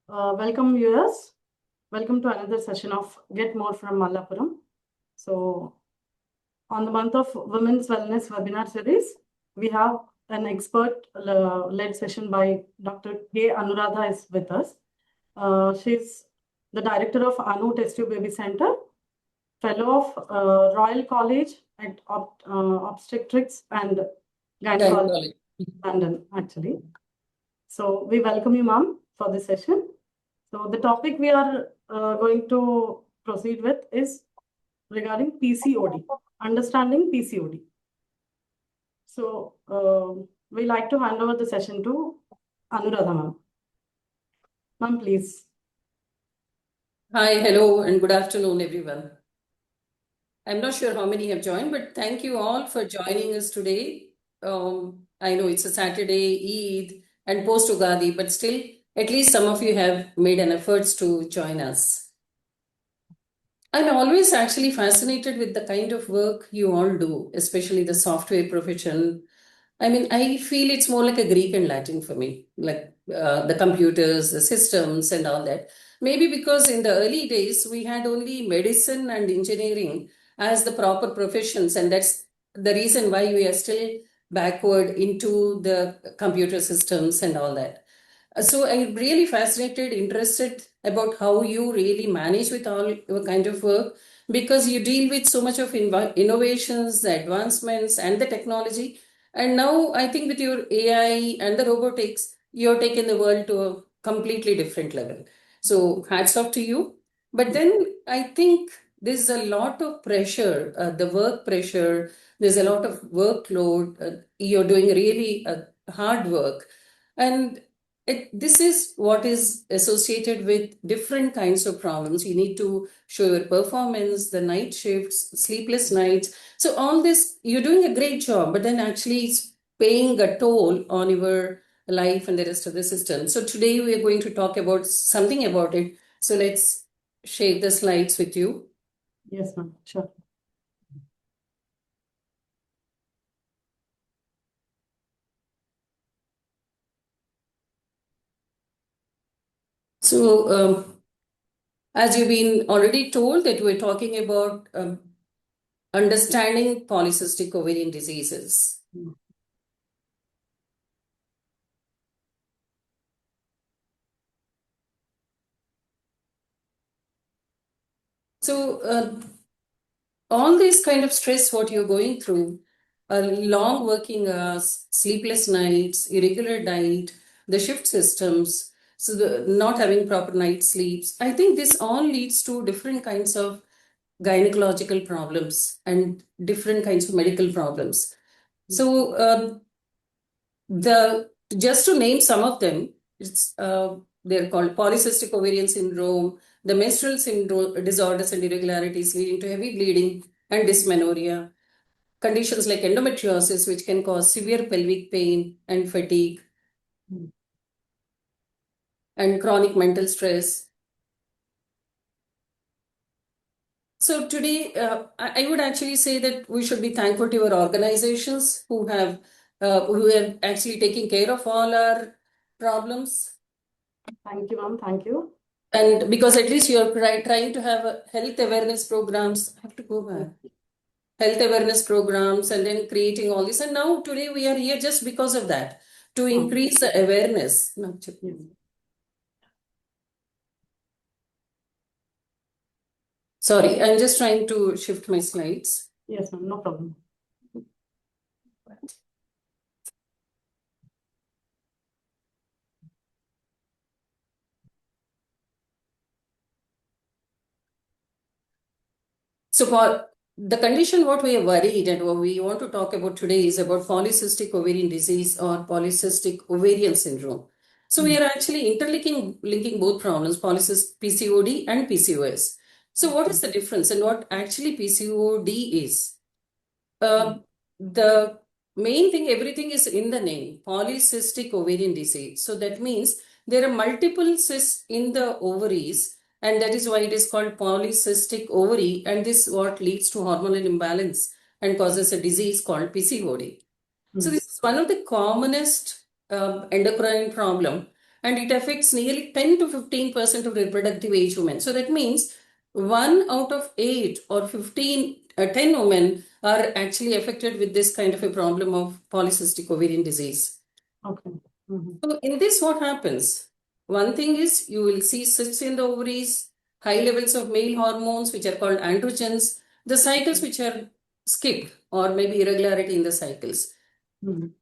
Welcome viewers. Welcome to another session of Get More from Mallapuram. So on the month of Women's Wellness webinar series, we have an expert-led session by Dr. K. Anuradha is with us. She's the director of Anu Test Tube Baby Center, fellow of Royal College at Obstetrics and Gynecology, London, actually. So we welcome you, ma'am, for this session. So the topic we are going to proceed with is regarding PCOD, understanding PCOD. So we like to hand over the session to Anuradha, ma'am. Ma'am, please. Hi, hello, and good afternoon, everyone. I'm not sure how many have joined, but thank you all for joining us today. I know it's a Saturday, Eid, and post-Ugadi, but still, at least some of you have made an effort to join us. I'm always actually fascinated with the kind of work you all do, especially the software profession. I mean, I feel it's more like a Greek and Latin for me, like the computers, the systems, and all that. Maybe because in the early days, we had only medicine and engineering as the proper professions, and that's the reason why we are still backward into the computer systems and all that. So I'm really fascinated, interested about how you really manage with all your kind of work because you deal with so much of innovations, the advancements, and the technology. And now I think with your AI and the robotics, you're taking the world to a completely different level. So hats off to you. But then I think there's a lot of pressure, the work pressure, there's a lot of workload. You're doing really hard work. And this is what is associated with different kinds of problems. You need to show your performance, the night shifts, sleepless nights. So all this, you're doing a great job, but then actually it's paying a toll on your life and the rest of the system. So today we are going to talk about something about it. So let's share the slides with you. Yes, ma'am. Sure. So as you've been already told that we're talking about understanding polycystic ovarian diseases. So all this kind of stress, what you're going through, long working hours, sleepless nights, irregular diet, the shift systems, so the not having proper night sleeps, I think this all leads to different kinds of gynecological problems and different kinds of medical problems. So the just to name some of them, it's they're called polycystic ovarian syndrome, the menstrual syndrome disorders and irregularities leading to heavy bleeding and dysmenorrhea, conditions like endometriosis, which can cause severe pelvic pain and fatigue, and chronic mental stress. So today, I would actually say that we should be thankful to our organizations who have actually taken care of all our problems. Thank you, ma'am. Thank you. And because at least you're trying to have health awareness programs. I have to go back. Health awareness programs and then creating all this. And now today we are here just because of that, to increase the awareness. Sorry, I'm just trying to shift my slides. Yes, ma'am. No problem. So for the condition what we are worried and what we want to talk about today is about polycystic ovarian disease or polycystic ovarian syndrome. So we are actually linking both problems, polycystic PCOD and PCOS. So what is the difference and what actually PCOD is? The main thing, everything is in the name, polycystic ovarian disease. So that means there are multiple cysts in the ovaries, and that is why it is called polycystic ovary, and this is what leads to hormonal imbalance and causes a disease called PCOD. So this is one of the commonest endocrine problem, and it affects nearly 10 to 15% of reproductive age women. So that means 1 out of 8 or 10 women are actually affected with this kind of a problem of polycystic ovarian disease. Okay. Mhm. So in this, what happens? One thing is you will see cysts in the ovaries, high levels of male hormones, which are called androgens, the cycles which are skipped or maybe irregularity in the cycles. Mhm.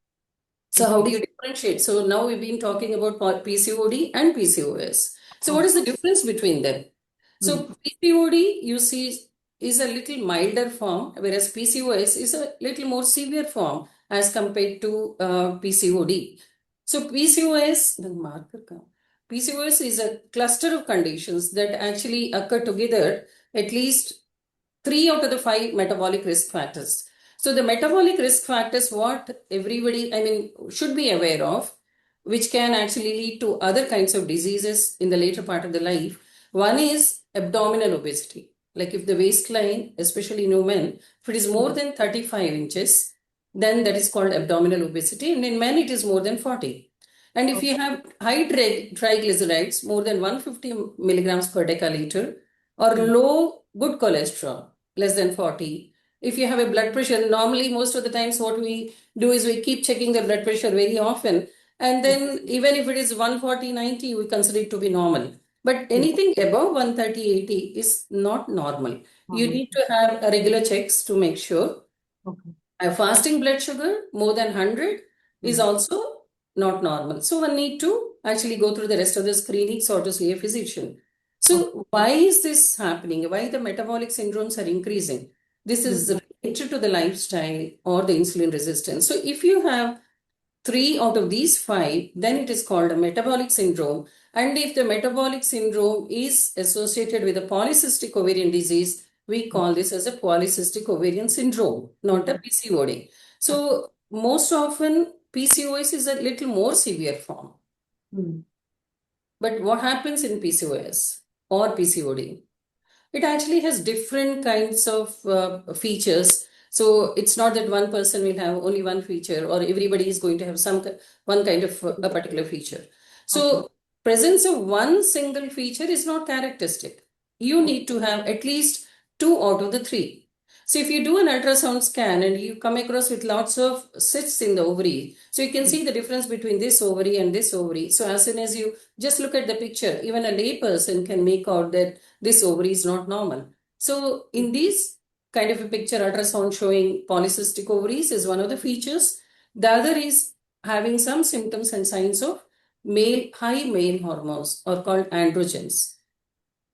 So how do you differentiate? So now we've been talking about PCOD and PCOS. So what is the difference between them? So PCOD, you see, is a little milder form, whereas PCOS is a little more severe form as compared to PCOD. So PCOS is a cluster of conditions that actually occur together, at least 3 out of the 5 metabolic risk factors. So the metabolic risk factors, what everybody, should be aware of, which can actually lead to other kinds of diseases in the later part of the life. One is abdominal obesity. Like if the waistline, especially in women, if it is more than 35 inches, then that is called abdominal obesity. And in men, it is more than 40. And if you have high triglycerides, more than 150 milligrams per deciliter, or low good cholesterol, less than 40. If you have a blood pressure, normally most of the times what we do is we keep checking the blood pressure very often. And then even if it is 140/90, we consider it to be normal. But anything above 130/80 is not normal. You need to have a regular checks to make sure. Okay. A fasting blood sugar more than 100 is also not normal. So one need to actually go through the rest of the screenings or to see a physician. So why is this happening? Why the metabolic syndromes are increasing? This is related to the lifestyle or the insulin resistance. So if you have 3 out of these 5, then it is called a metabolic syndrome. And if the metabolic syndrome is associated with a polycystic ovarian disease, we call this as a polycystic ovarian syndrome, not a PCOD. So most often PCOS is a little more severe form. But what happens in PCOS or PCOD? It actually has different kinds of features. So it's not that one person will have only one feature or everybody is going to have one kind of a particular feature. So presence of one single feature is not characteristic. You need to have at least 2 out of the 3. So if you do an ultrasound scan and you come across with lots of cysts in the ovary, so you can see the difference between this ovary and this ovary. So as soon as you just look at the picture, even a lay person can make out that this ovary is not normal. So in these kind of a picture, ultrasound showing polycystic ovaries is one of the features. The other is having some symptoms and signs of high male hormones or called androgens.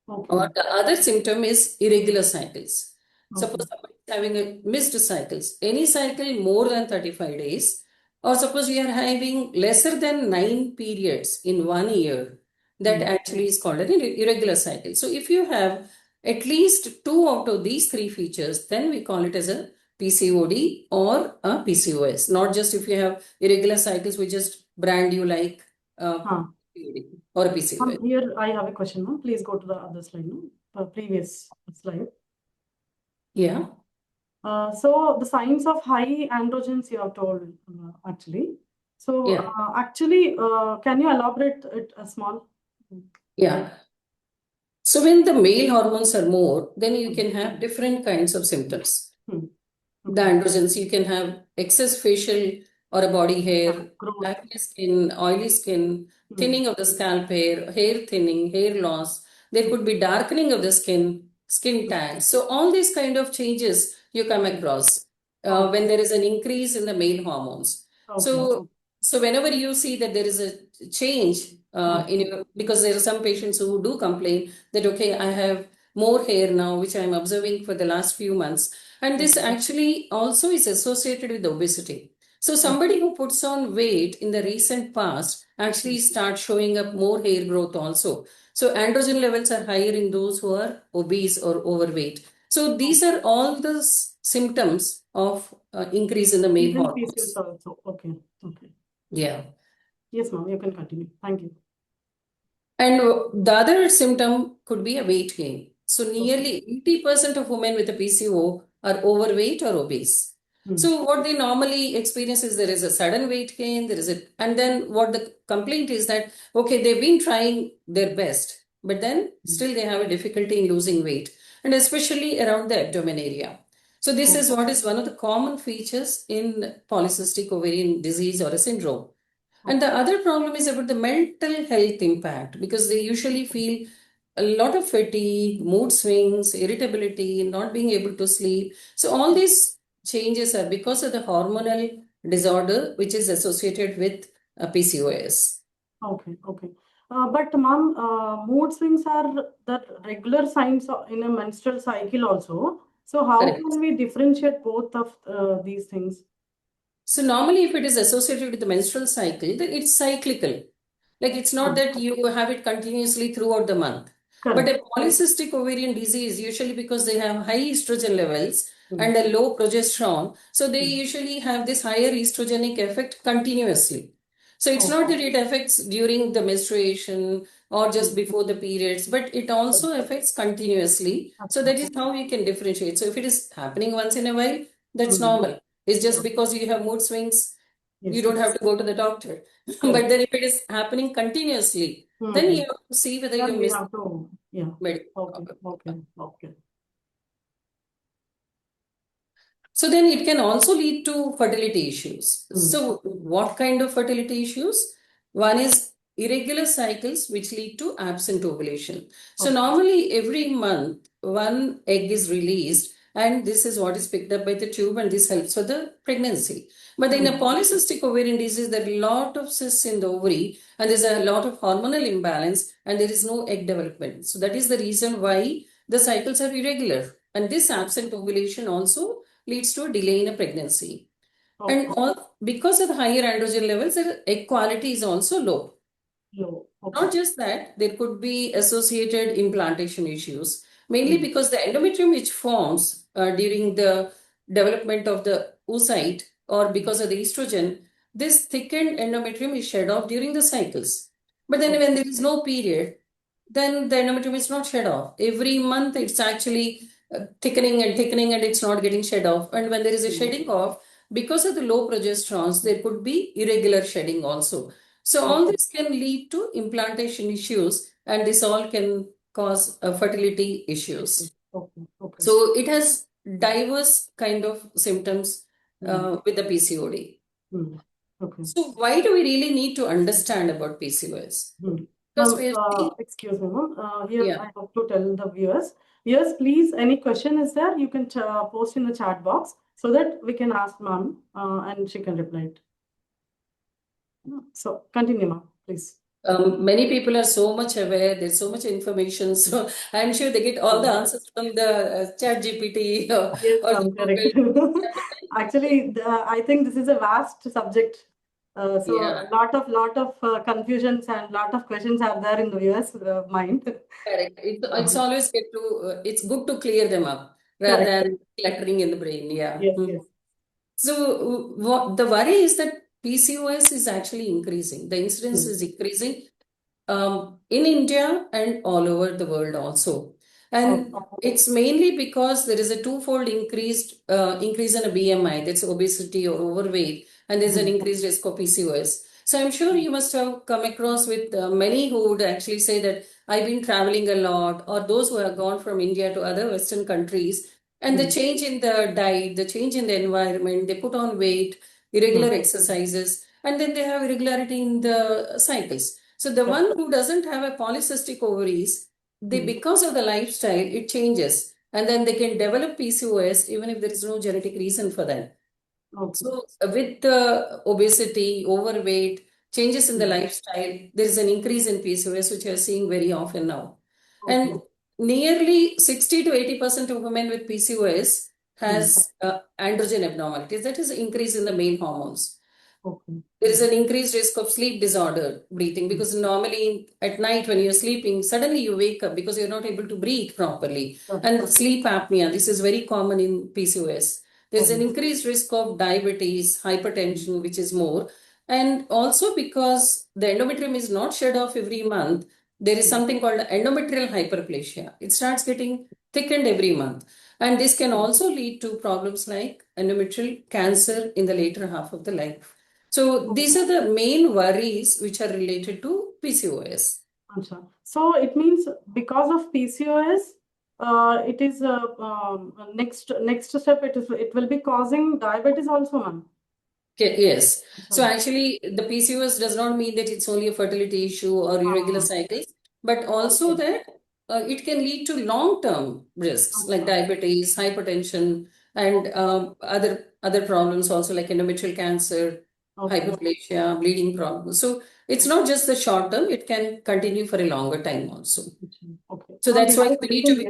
Or the other symptom is irregular cycles. Suppose somebody is having a missed cycles, any cycle more than 35 days, or suppose you are having lesser than 9 periods in 1 year, that actually is called an irregular cycle. So if you have at least 2 out of these 3 features, then we call it as a PCOD or a PCOS. Not just if you have irregular cycles, we just brand you like PCOD or a PCOS. Here I have a question, ma'am. Please go to the other slide, no? Previous slide. Yeah. So the signs of high androgens you have told, actually. So Yeah. actually, can you elaborate it a small? Yeah. So when the male hormones are more, then you can have different kinds of symptoms. The androgens, you can have excess facial or a body hair, acne skin, oily skin, thinning of the scalp hair thinning, hair loss. There could be darkening of the skin tags. So all these kind of changes you come across when there is an increase in the male hormones. So whenever you see that there is a change because there are some patients who do complain that, okay, I have more hair now, which I'm observing for the last few months. And this actually also is associated with obesity. So somebody who puts on weight in the recent past actually starts showing up more hair growth also. So androgen levels are higher in those who are obese or overweight. So these are all the symptoms of increase in the male hormones. Also. Okay. Yeah. Yes, ma'am, you can continue. Thank you. And the other symptom could be a weight gain. So nearly 80% of women with a PCO are overweight or obese. So what they normally experience is there is a sudden weight gain, and then what the complaint is that, okay, they've been trying their best, but then still they have a difficulty in losing weight, and especially around the abdomen area. So this is what is one of the common features in polycystic ovarian disease or a syndrome. And the other problem is about the mental health impact, because they usually feel a lot of fatigue, mood swings, irritability, not being able to sleep. So all these changes are because of the hormonal disorder which is associated with PCOS. Okay, okay. But ma'am, mood swings are the regular signs in a menstrual cycle also. So how Correct. can we differentiate both of these things? So normally if it is associated with the menstrual cycle, then it's cyclical. Like it's not that you have it continuously throughout the month. But Correct. a polycystic ovarian disease, usually because they have high estrogen levels Mm. and a low progesterone, so they usually have this higher estrogenic effect continuously. So it's not that it affects during the menstruation or just before the periods, but it also affects continuously. So that is how you can differentiate. So if it is happening once in a while, that's normal. It's just because you have mood swings, you don't have to go to the doctor. But then if it is happening continuously, then you have to see whether you Then we miss have to, yeah. medical. Okay. So then it can also lead to fertility issues. So what kind of fertility issues? One is irregular cycles which lead to absent ovulation. So normally every month one egg is released, and this is what is picked up by the tube, and this helps for the pregnancy. But in a polycystic ovarian disease, there are a lot of cysts in the ovary, and there's a lot of hormonal imbalance, and there is no egg development. So that is the reason why the cycles are irregular. And this absent ovulation also leads to a delay in a pregnancy. And because of the higher androgen levels, the egg quality is also low. Not just that, there could be associated implantation issues, mainly because the endometrium which forms during the development of the oocyte or because of the estrogen, this thickened endometrium is shed off during the cycles. But then when there is no period, then the endometrium is not shed off. Every month it's actually thickening and it's not getting shed off. And when there is a shedding off, because of the low progesterones, there could be irregular shedding also. So all this can lead to implantation issues, and this all can cause fertility issues. So it has diverse kind of symptoms with the PCOD. So why do we really need to understand about PCOS? Because we excuse me, ma'am. Here I have to tell the viewers. Viewers, please, any question is there, you can post in the chat box so that we can ask ma'am and she can reply it. So continue, ma'am, please. Many people are so much aware, there's so much information. So I'm sure they get all the answers from the chat GPT or the Google. Actually, I think this is a vast subject. So a lot of confusions and lot of questions are there in the viewers' mind. Correct. It's always it's good to clear them up rather than cluttering in the brain. Yeah. Yes. So what the worry is that PCOS is actually increasing. The incidence is increasing in India and all over the world also. And it's mainly because there is a twofold increase in a BMI, that's obesity or overweight, and there's an increased risk of PCOS. So I'm sure you must have come across with many who would actually say that I've been traveling a lot, or those who have gone from India to other Western countries, and the change in the diet, the change in the environment, they put on weight, irregular exercises, and then they have irregularity in the cycles. So the one who doesn't have a polycystic ovaries, because of the lifestyle, it changes. And then they can develop PCOS even if there is no genetic reason for that. So with the obesity, overweight, changes in the lifestyle, there is an increase in PCOS, which we are seeing very often now. And nearly 60 to 80% of women with PCOS has androgen abnormalities. That is increase in the male hormones. There is an increased risk of sleep disorder breathing, because normally at night when you're sleeping, suddenly you wake up because you're not able to breathe properly. And sleep apnea, this is very common in PCOS. There's an increased risk of diabetes, hypertension, which is more. And also because the endometrium is not shed off every month, there is something called endometrial hyperplasia. It starts getting thickened every month. And this can also lead to problems like endometrial cancer in the later half of the life. So these are the main worries which are related to PCOS. Acha. So it means because of PCOS, it is next step. It will be causing diabetes also, ma'am. Yes. So Acha. actually, the PCOS does not mean that it's only a fertility issue or irregular cycles, but also Okay. that it can lead to long-term risks like Acha. diabetes, hypertension, and other problems also like endometrial cancer, Okay. hyperplasia, bleeding problems. So it's not just the short term; it can continue for a longer time also. Okay. So Ma'am, that's why we need to be.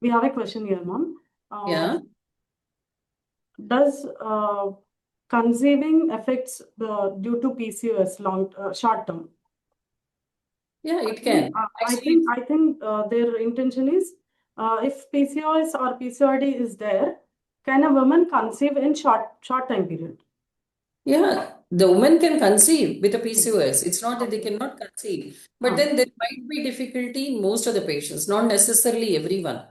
we have a question here, ma'am. Yeah. Does conceiving affects due to PCOS short term? Yeah, it can. Actually, I think their intention is if PCOS or PCOD is there, can a woman conceive in short time period? yeah, the woman can conceive with a PCOS. It's not that they Okay. cannot conceive, but then there might be difficulty in most of the patients, not necessarily everyone.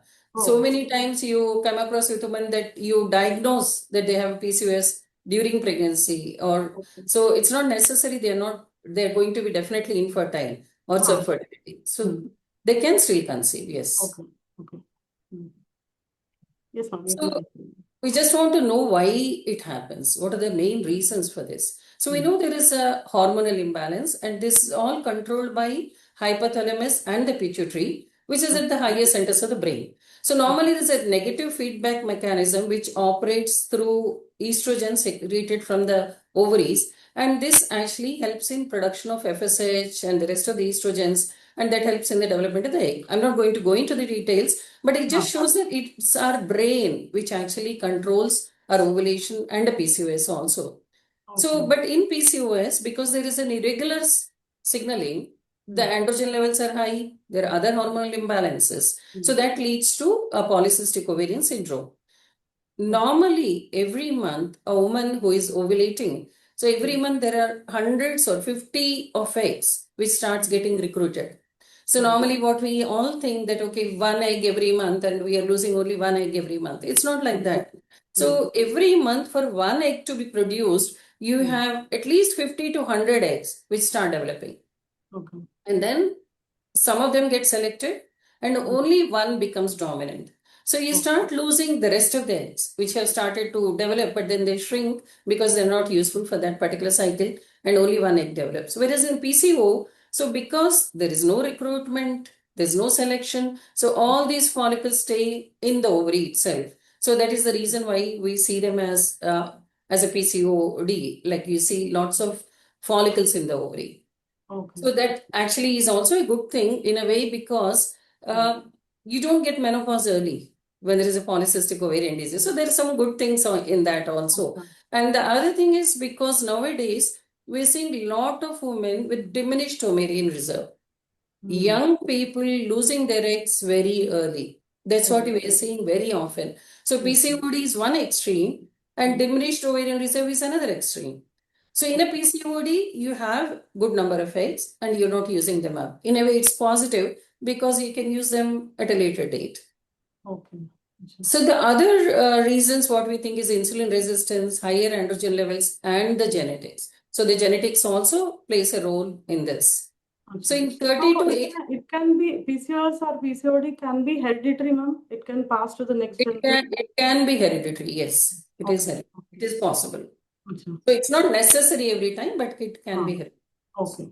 So Oh. many times you come across with women that you diagnose that they have PCOS during pregnancy, or Okay. so it's not necessary they're going to be definitely infertile or subfertility. So they can still conceive, yes. Okay. Okay. Yes, ma'am. You So can continue. we just want to know why it happens. What are the main reasons for this? So we know there is a hormonal imbalance, and this is all controlled by hypothalamus and the pituitary, which is at the higher centers of the brain. So normally there's a negative feedback mechanism which operates through estrogen secreted from the ovaries, and this actually helps in production of FSH and the rest of the estrogens, and that helps in the development of the egg. I'm not going to go into the details, but it just shows that it's our brain which actually controls our ovulation and the PCOS also. So, but in PCOS, because there is an irregular signaling, the androgen levels are high, there are other hormonal imbalances. So that leads to a polycystic ovarian syndrome. Normally, every month, a woman who is ovulating, so every month there are hundreds or 50 of eggs which starts getting recruited. So normally what we all think that, okay, one egg every month and we are losing only one egg every month. It's not like that. So every month for one egg to be produced, you have at least 50 to 100 eggs which start developing. Okay. And then some of them get selected and only one becomes dominant. So you start losing the rest of the eggs, which have started to develop, but then they shrink because they're not useful for that particular cycle, and only one egg develops. Whereas in PCO, so because there is no recruitment, there's no selection, so all these follicles stay in the ovary itself. So that is the reason why we see them as a PCOD. Like you see lots of follicles in the ovary. Okay. So that actually is also a good thing in a way because you don't get menopause early when there is a polycystic ovarian disease. So there are some good things in that also. And the other thing is because nowadays we're seeing a lot of women with diminished ovarian reserve. Young people losing their eggs very early. That's what we are seeing very often. So PCOD is one extreme and diminished ovarian reserve is another extreme. So in a PCOD, you have good number of eggs and you're not using them up. In a way, it's positive because you can use them at a later date. Okay. So the other reasons what we think is insulin resistance, higher androgen levels, and the genetics. So the genetics also plays a role in this. So in 30 to 80, it can be PCOS or PCOD can be hereditary, ma'am. It can pass to the next generation. it can be hereditary. Yes, it is hereditary. It is possible. So it's not necessary every time, but it can be hereditary. Okay.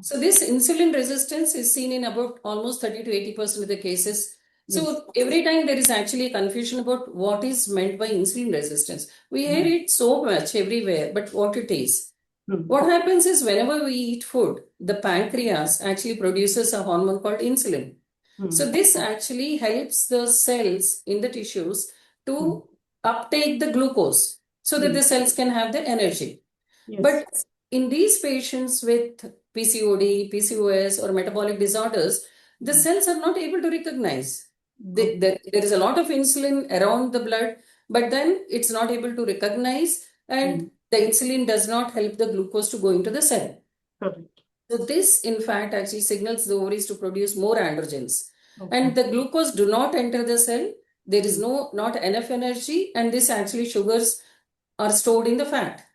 So this insulin resistance is seen in about almost 30 to 80% of the cases. So every time there is actually a confusion about what is meant by insulin resistance. We hear it so much everywhere, but what it is. What happens is whenever we eat food, the pancreas actually produces a hormone called insulin. So this actually helps the cells in the tissues to uptake the glucose so that the cells can have the energy. But in these patients with PCOD, PCOS, or metabolic disorders, the cells are not able to recognize. There is a lot of insulin around the blood, but then it's not able to recognize, and the insulin does not help the glucose to go into the cell. Correct. So this, in fact, actually signals the ovaries to produce more androgens. Okay. And the glucose do not enter the cell. There is not enough energy, and this actually sugars are stored in the fat.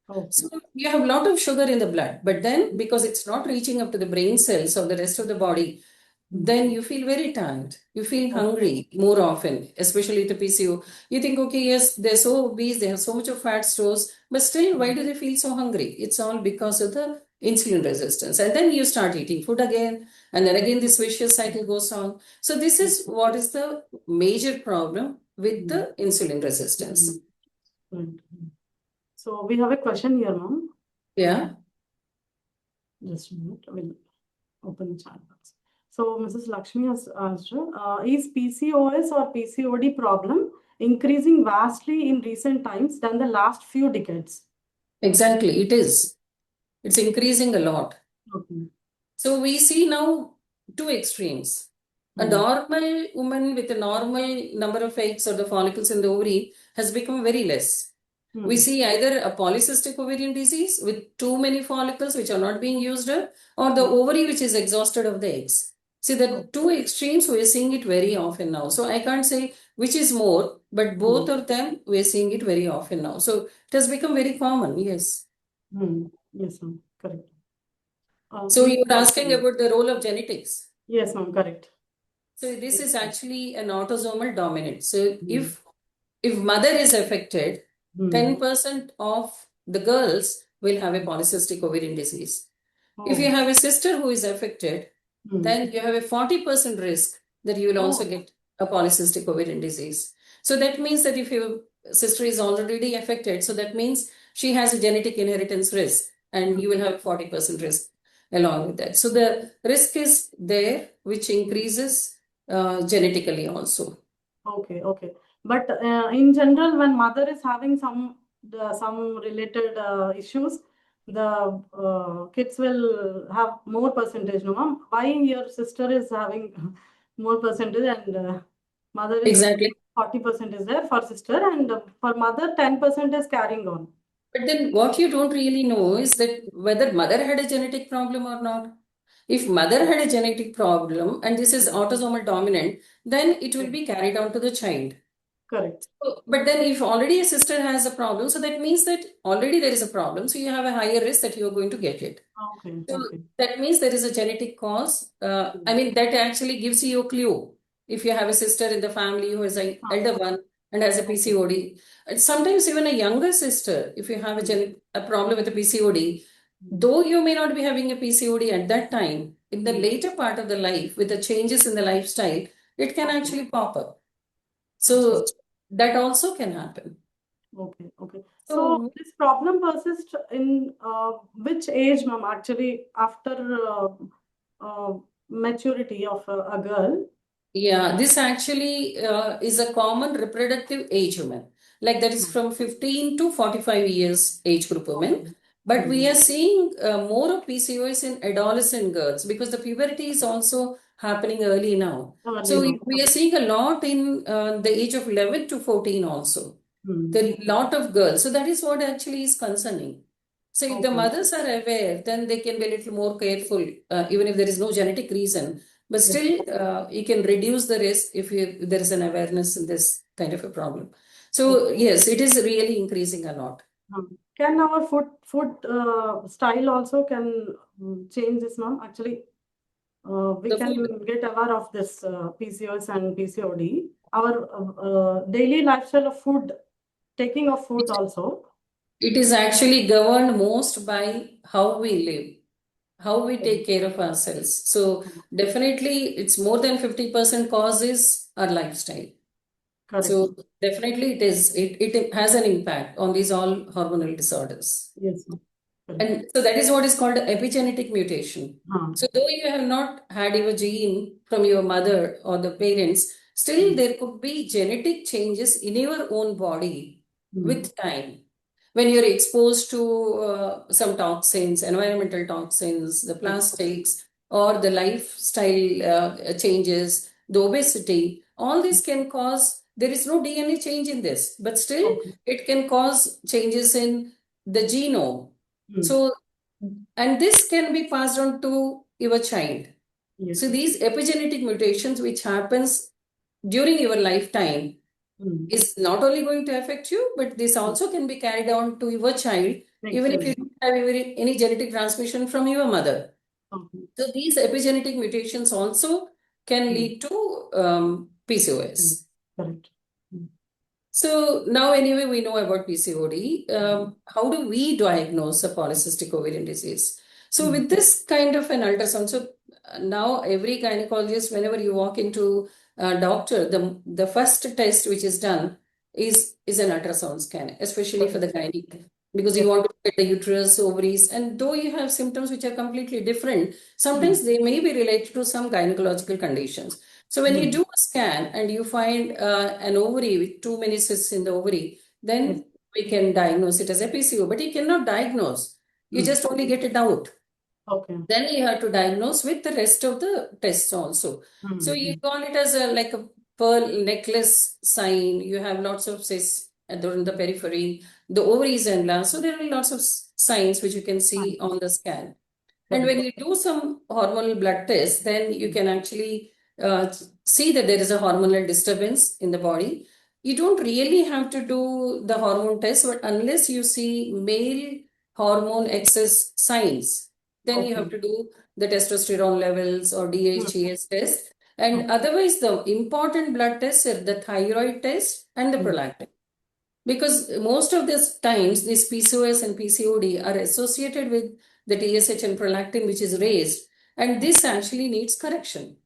Okay. So you have a lot of sugar in the blood, but then because it's not reaching up to the brain cells or the rest of the body, then you feel very tired. You feel hungry more often, especially with the PCO. You think, okay, yes, they're so obese, they have so much of fat stores, but still, why do they feel so hungry? It's all because of the insulin resistance. And then you start eating food again, and then again this vicious cycle goes on. So this is what is the major problem with the insulin resistance. So we have a question here, ma'am. Yeah. Just a minute, I will open the chat box. So Mrs. Lakshmi has asked, is PCOS or PCOD problem increasing vastly in recent times than the last few decades? Exactly, it is. It's increasing a lot. Okay. So we see now two extremes. A normal woman with a normal number of eggs or the follicles in the ovary has become very less. We see either a polycystic ovarian disease with too many follicles which are not being used up, or the ovary which is exhausted of the eggs. See, the two extremes we are seeing it very often now. So I can't say which is more, but both of them we are seeing it very often now. So it has become very common, yes. Yes, ma'am, correct. So you were asking about the role of genetics. Yes, ma'am, correct. So this is actually an autosomal dominant. So if mother is affected, 10% of the girls will have a polycystic ovarian disease. If you have a sister who is affected, then you have a 40% risk that you will also get a polycystic ovarian disease. So that means that if your sister is already affected, so that means she has a genetic inheritance risk, and you will have a 40% risk along with that. So the risk is there, which increases genetically also. Okay, okay. But in general, when mother is having some related issues, the kids will have more percentage, no, ma'am? Why your sister is having more percentage and mother is Exactly. 40% is there for sister, and for mother 10% is carrying on. But then what you don't really know is that whether mother had a genetic problem or not. If mother had a genetic problem and this is autosomal dominant, then it will be carried on to the child. Correct. But then if already a sister has a problem, so that means that already there is a problem. So you have a higher risk that you are going to get it. Okay, So okay. that means there is a genetic cause. I mean, that actually gives you a clue. If you have a sister in the family who is an elder one and has a PCOD, and sometimes even a younger sister, if you have a problem with a PCOD, though you may not be having a PCOD at that time, in the later part of the life, with the changes in the lifestyle, it can actually pop up. So that also can happen. Okay, okay. So this problem persists in which age, ma'am? Actually, after maturity of a girl. Yeah, this actually is a common reproductive age women. Like that is from 15 to 45 years age group women. But we are seeing more of PCOS in adolescent girls because the puberty is also happening early now. So we are seeing a lot in the age of 11 to 14 also. There are a lot of girls. So that is what actually is concerning. So if the mothers are aware, then they can be a little more careful, even if there is no genetic reason. But still, you can reduce the risk if there is an awareness in this kind of a problem. So yes, it is really increasing a lot. Can our food style also can change this, ma'am? Actually, we can get aware of this PCOS and PCOD. Our daily lifestyle of food, taking of food also. It is actually governed most by how we live, how we take care of ourselves. So definitely, it's more than 50% cause is our lifestyle. Correct. So definitely it has an impact on these all hormonal disorders. Yes, ma'am. And so that is what is called epigenetic mutation. So though you have not had your gene from your mother or the parents, still there could be genetic changes in your own body with time. When you're exposed to some toxins, environmental toxins, the plastics, or the lifestyle changes, the obesity, all this can cause, there is no DNA change in this, but still it can cause changes in the genome. So and this can be passed on to your child. Yes. So these epigenetic mutations which happens during your lifetime is not only going to affect you, but this also can be carried on to your child, Makes even if you sense. don't have any genetic transmission from your mother. Okay. So these epigenetic mutations also can lead to PCOS. Correct. So now anyway, we know about PCOD. How do we diagnose a polycystic ovarian disease? So with this kind of an ultrasound, so now every gynecologist, whenever you walk into a doctor, the first test which is done is an ultrasound scan, especially for the gynae, because you want to look at the uterus, ovaries, and though you have symptoms which are completely different, sometimes they may be related to some gynecological conditions. So when you do a scan and you find an ovary with too many cysts in the ovary, then we can diagnose it as a PCO. But you cannot diagnose. You just only get it out. Okay. Then you have to diagnose with the rest of the tests also. So you call it as like a pearl necklace sign. You have lots of cysts in the periphery, the ovaries and glands. So there are lots of signs which you can see on the scan. And when you do some hormonal blood test, then you can actually see that there is a hormonal disturbance in the body. You don't really have to do the hormone test, but unless you see male hormone excess signs, then you have to do the testosterone levels or DHEAS test. And otherwise, the important blood tests are the thyroid test and the prolactin. Because most of these times, these PCOS and PCOD are associated with the TSH and prolactin, which is raised, and this actually needs correction.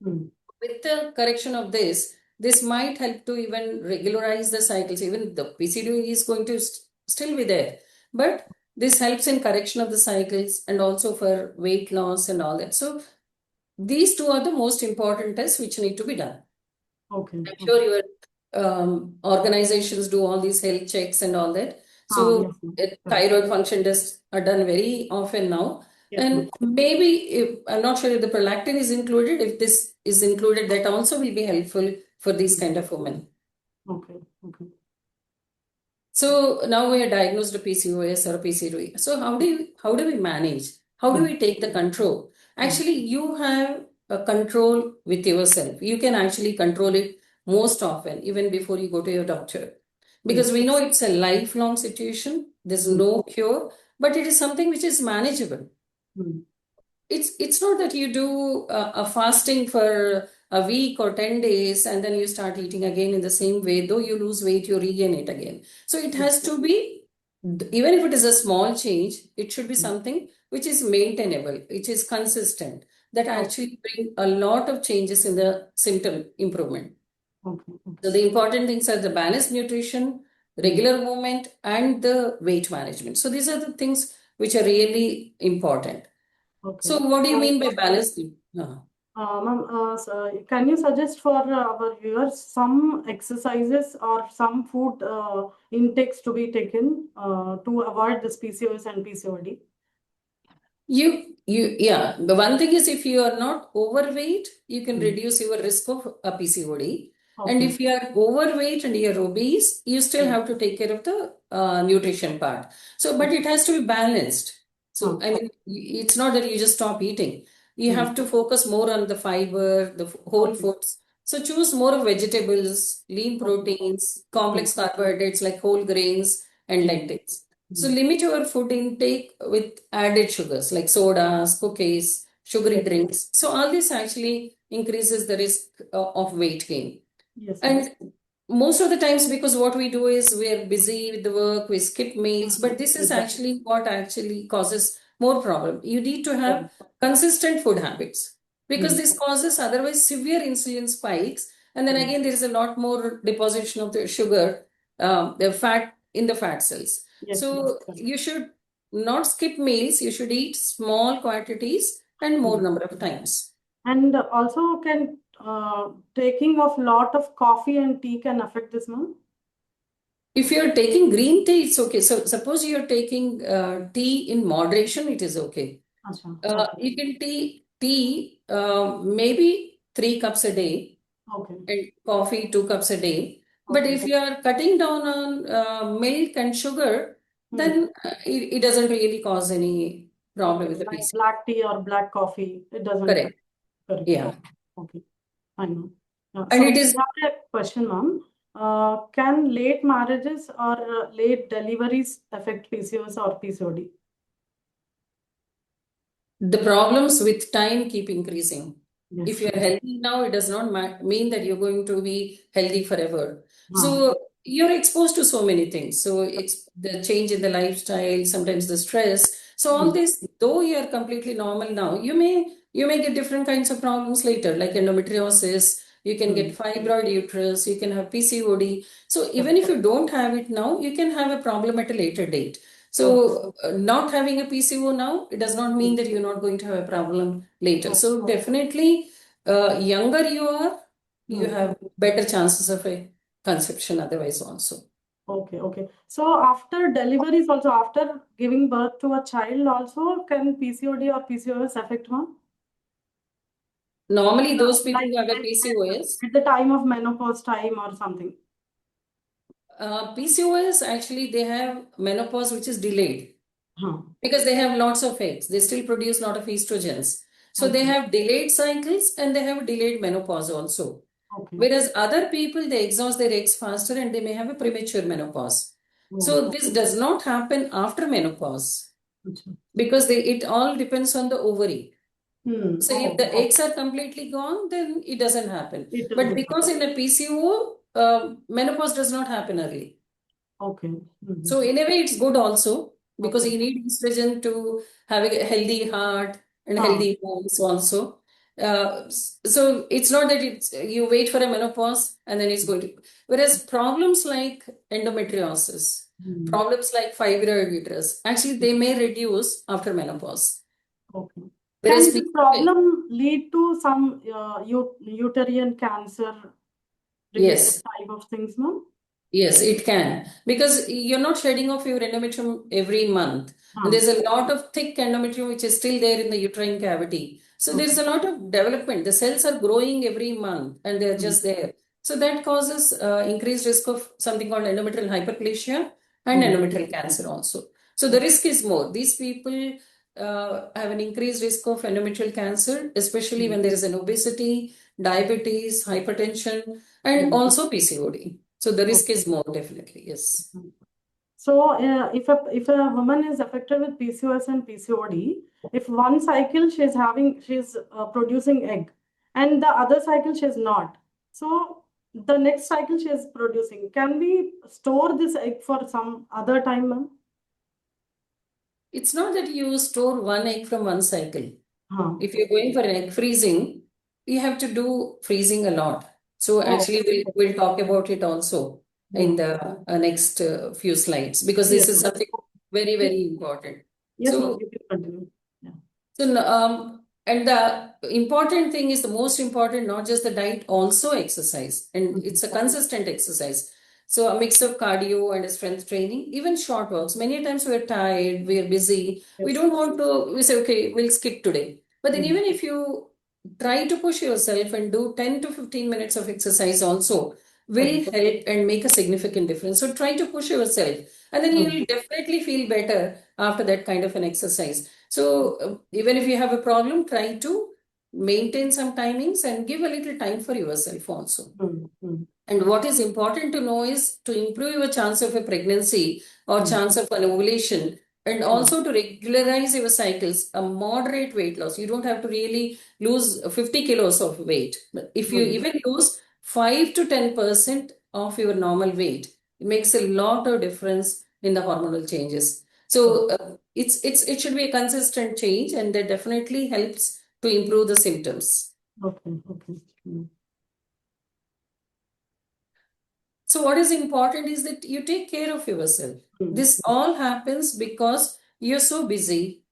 With the correction of this might help to even regularize the cycles. Even the PCOD is going to still be there, but this helps in correction of the cycles and also for weight loss and all that. So these two are the most important tests which need to be done. Okay. I'm sure your organizations do all these health checks and all that. So thyroid function tests are done very often now. And maybe if, I'm not sure if the prolactin is included. If this is included, that also will be helpful for these kind of women. Okay. Okay. So now we are diagnosed a PCOS or a PCOD. So how do we manage? How do we take the control? Actually, you have a control with yourself. You can actually control it most often, even before you go to your doctor. Because we know it's a lifelong situation. There's no cure, but it is something which is manageable. It's not that you do a fasting for a week or 10 days and then you start eating again in the same way. Though you lose weight, you regain it again. So it has to be, even if it is a small change, it should be something which is maintainable, which is consistent, that actually bring a lot of changes in the symptom improvement. So the important things are the balanced nutrition, regular movement, and the weight management. So these are the things which are really important. So what do you mean by balanced? Ma'am, so can you suggest for our viewers some exercises or some food intakes to be taken to avoid this PCOS and PCOD? Yeah. The one thing is, if you are not overweight, you can reduce your risk of a PCOD. And if you are overweight and you're obese, you still have to take care of the nutrition part. So, but it has to be balanced. So, I mean, it's not that you just stop eating. You have to focus more on the fiber, the whole foods. So choose more of vegetables, lean proteins, complex carbohydrates like whole grains and lentils. So limit your food intake with added sugars like sodas, cookies, sugary drinks. So all this actually increases the risk of weight gain. And most of the times, because what we do is we are busy with the work, we skip meals, but this is actually what actually causes more problem. You need to have consistent food habits because this causes otherwise severe insulin spikes. And then again, there is a lot more deposition of the sugar, the fat in the fat cells. So you should not skip meals. You should eat small quantities and more number of times. And also, can taking of lot of coffee and tea can affect this, ma'am? If you're taking green tea, it's okay. So suppose you're taking tea in moderation, it is okay. You can tea maybe 3 cups a day and coffee 2 cups a day. But if you are cutting down on milk and sugar, then it doesn't really cause any problem with the Like PCOD. black tea or black coffee, it doesn't. Correct. Correct. Yeah. Okay. I know. And So it I is have a question, ma'am. Can late marriages or late deliveries affect PCOS or PCOD? the problems with time keep increasing. Yes. If you're healthy now, it does not mean that you're going to be healthy forever. Huh. So you're exposed to so many things. So it's the change in the lifestyle, sometimes the stress. So all this, though you're completely normal now, you may get different kinds of problems later, like endometriosis. You can get fibroid uterus. You can have PCOD. So even if you don't have it now, you can have a problem at a later date. So not having a PCO now, it does not mean that you're not going to have a problem later. So definitely, younger you are, you have better chances of a conception otherwise also. Okay. So after deliveries also, after giving birth to a child also, can PCOD or PCOS affect one? Normally, those people Like who have a PCOS, at the time of menopause time or something. PCOS actually they have menopause which is delayed. Huh. Because they have lots of eggs, they still produce a lot of estrogens. So they Okay. have delayed cycles and they have delayed menopause also. Okay. Whereas other people, they exhaust their eggs faster and they may have a premature menopause. So this does not happen after menopause because it all depends on the ovary. So if the eggs are completely gone, then it doesn't happen. But because in a PCO, menopause does not happen early. Okay. So in a way, it's good also because you need estrogen to have a healthy heart and healthy bones also. So it's not that it's you wait for a menopause and then it's going to. Whereas problems like endometriosis, problems like fibroid uterus, actually they may reduce after menopause. Okay. Whereas Can the problem lead to some uterine cancer related yes. type of things, no? Yes, it can because you're not shedding off your endometrium every month. And there's a lot of thick endometrium which is still there in the uterine cavity. So there's a lot of development. The cells are growing every month and they're just there. So that causes increased risk of something called endometrial hyperplasia and endometrial cancer also. So the risk is more. These people have an increased risk of endometrial cancer, especially when there is an obesity, diabetes, hypertension, and also PCOD. So the risk is more definitely, yes. So if a woman is affected with PCOS and PCOD, if one cycle she's producing egg, and the other cycle she's not. So the next cycle she is producing. Can we store this egg for some other time, ma'am? It's not that you store one egg from one cycle. If you're going for an egg freezing, you have to do freezing a lot. So actually, we'll talk about it also in the next few slides because this is something very, very important. Yes, ma'am, you can continue. And the important thing is the most important, not just the diet, also exercise. And it's a consistent exercise. So a mix of cardio and strength training, even short walks. Many times we're tired, we're busy. We don't want to, we say, okay, we'll skip today. But then even if you try to push yourself and do 10 to 15 minutes of exercise also will help and make a significant difference. So try to push yourself and then you will definitely feel better after that kind of an exercise. So even if you have a problem, try to maintain some timings and give a little time for yourself also. And what is important to know is to improve your chance of a pregnancy or chance of an ovulation and also to regularize your cycles, a moderate weight loss. You don't have to really lose 50 kilos of weight. But if you even lose 5 to 10% of your normal weight, it makes a lot of difference in the hormonal changes. So it should be a consistent change and that definitely helps to improve the symptoms. Okay. So what is important is that you take care of yourself. This all happens because you're so busy,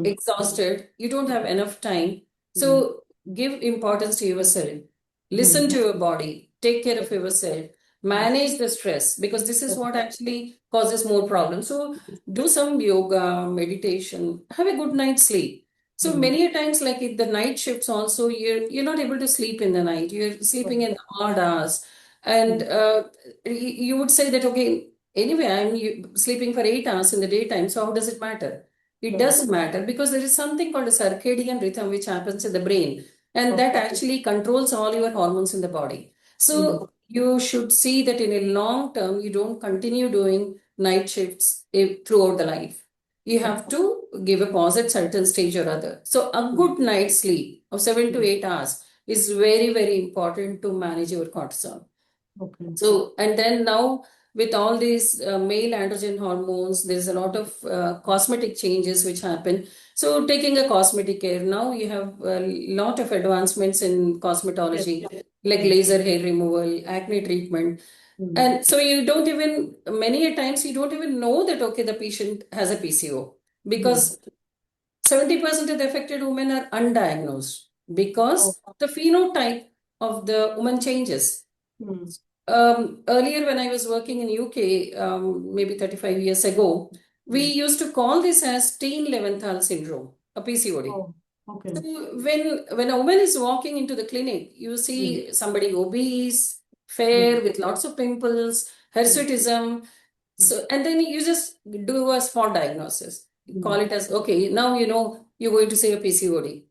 exhausted, you don't have enough time. So give importance to yourself. Listen to your body. Take care of yourself. Manage the stress because this is what actually causes more problems. So do some yoga, meditation, have a good night's sleep. So many a times, like in the night shifts also, you're not able to sleep in the night. You're sleeping in the odd hours. And you would say that, okay, anyway, I'm sleeping for 8 hours in the daytime, so how does it matter? It Right. does matter because there is something called a circadian rhythm which happens in the brain, and that actually controls all your hormones in the body. So you should see that in a long term, you don't continue doing night shifts throughout the life. You have to give a pause at certain stage or other. So a good night's sleep of 7 to 8 hours is very, very important to manage your cortisol. Okay. So, and then now with all these male androgen hormones, there's a lot of cosmetic changes which happen. So, taking a cosmetic care, now you have a lot of advancements in cosmetology, like laser hair removal, acne treatment. And so you don't even, many a times you don't even know that, okay, the patient has a PCO because 70% of the affected women are undiagnosed because the phenotype of the woman changes. Earlier, when I was working in UK, maybe 35 years ago, we used to call this as teen Leventhal syndrome, a PCOD. Oh, okay. So when a woman is walking into the clinic, you see somebody obese, fair, with lots of pimples, hirsutism. So, and then you just do a spot diagnosis. You call it as, okay, now you know you're going to say a PCOD.